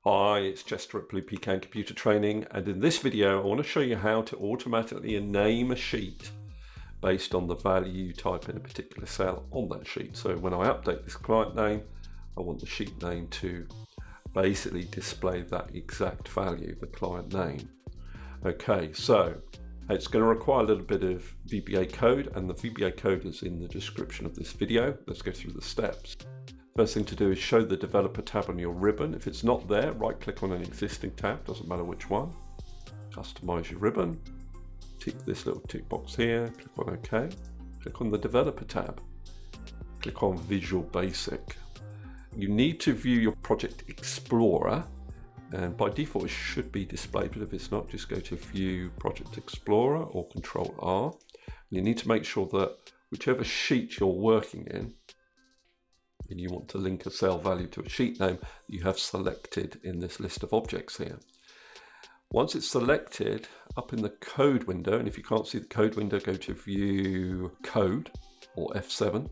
Hi, it's Chester at Blue Pecan Computer Training, and in this video I want to show you how to automatically name a sheet based on the value you type in a particular cell on that sheet. So when I update this client name, I want the sheet name to basically display that exact value, the client name. Okay, so it's going to require a little bit of VBA code, and the VBA code is in the description of this video. Let's go through the steps. First thing to do is show the developer tab on your ribbon. If it's not there, right click on an existing tab, doesn't matter which one. Customize your ribbon, tick this little tick box here, click on OK. Click on the developer tab, click on Visual Basic. You need to view your Project Explorer, and by default it should be displayed, but if it's not, just go to View Project Explorer or Control R. You need to make sure that whichever sheet you're working in, and you want to link a cell value to a sheet name, you have selected in this list of objects here. Once it's selected, up in the code window, and if you can't see the code window, go to View Code or F7,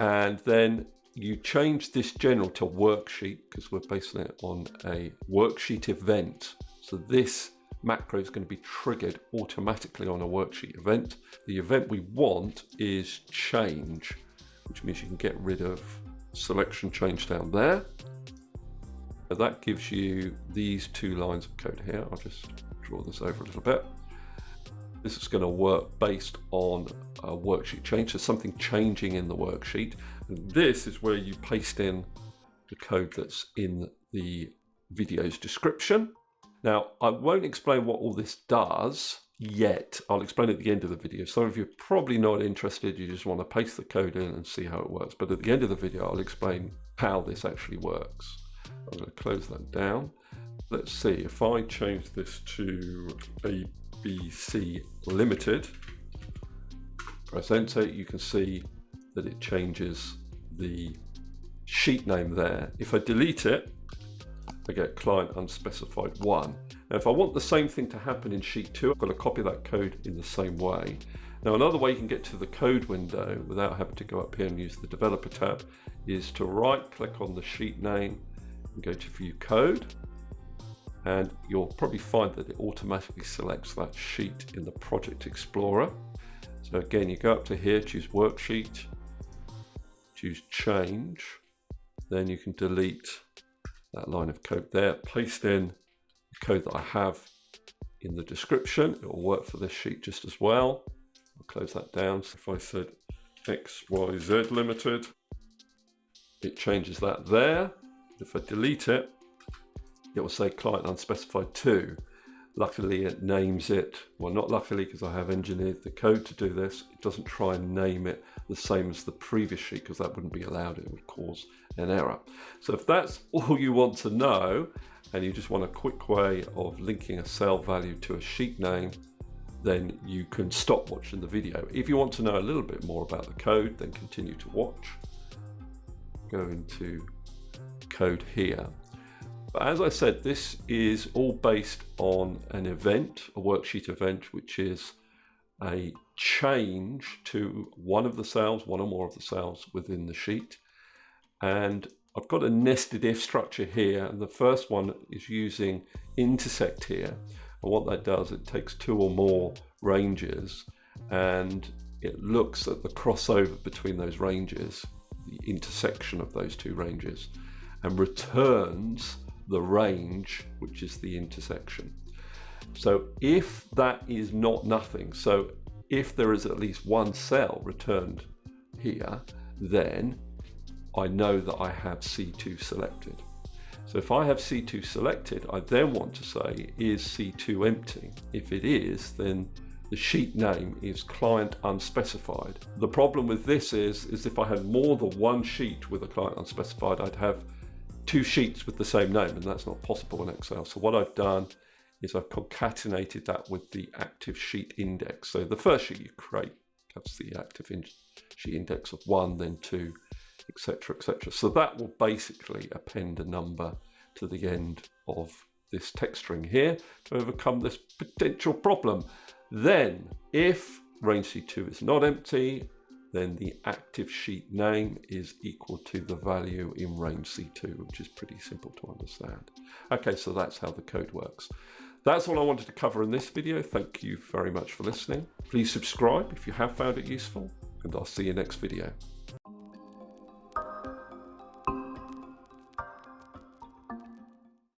and then you change this general to worksheet because we're basing it on a worksheet event. So this macro is going to be triggered automatically on a worksheet event. The event we want is change, which means you can get rid of selection change down there. So that gives you these two lines of code here. I'll just draw this over a little bit. This is going to work based on a worksheet change, so something changing in the worksheet. And this is where you paste in the code that's in the video's description. Now, I won't explain what all this does yet. I'll explain at the end of the video. Some of you are probably not interested, you just want to paste the code in and see how it works. But at the end of the video, I'll explain how this actually works. I'm going to close that down. Let's see, if I change this to ABC Limited, press enter, you can see that it changes the sheet name there. If I delete it, I get client unspecified 1. Now, if I want the same thing to happen in sheet 2, I've got to copy that code in the same way. Now, another way you can get to the code window without having to go up here and use the developer tab is to right click on the sheet name and go to View Code. And you'll probably find that it automatically selects that sheet in the Project Explorer. So again, you go up to here, choose Worksheet, choose Change, then you can delete that line of code there, paste in the code that I have in the description. It will work for this sheet just as well. I'll close that down. So if I said XYZ Limited, it changes that there. If I delete it, it will say client unspecified 2. Luckily it names it, well, not luckily because I have engineered the code to do this, it doesn't try and name it the same as the previous sheet because that wouldn't be allowed, it would cause an error. So if that's all you want to know and you just want a quick way of linking a cell value to a sheet name, then you can stop watching the video. If you want to know a little bit more about the code, then continue to watch. Go into code here. But as I said, this is all based on an event, a worksheet event, which is a change to one of the cells, one or more of the cells within the sheet. And I've got a nested if structure here, and the first one is using Intersect here. And what that does, it takes two or more ranges and it looks at the crossover between those ranges, the intersection of those two ranges, and returns the range, which is the intersection. So if that is not nothing, so if there is at least one cell returned here, then I know that I have C2 selected. So if I have C2 selected, I then want to say, is C2 empty? If it is, then the sheet name is client unspecified. The problem with this is if I had more than one sheet with a client unspecified, I'd have two sheets with the same name, and that's not possible in Excel. So what I've done is I've concatenated that with the ActiveSheet.Index. So the first sheet you create has the ActiveSheet.Index of 1, then 2, etc., etc. So that will basically append a number to the end of this text string here to overcome this potential problem. Then, if range C2 is not empty, then the active sheet name is equal to the value in range C2, which is pretty simple to understand. Okay, so that's how the code works. That's all I wanted to cover in this video. Thank you very much for listening. Please subscribe if you have found it useful, and I'll see you next video.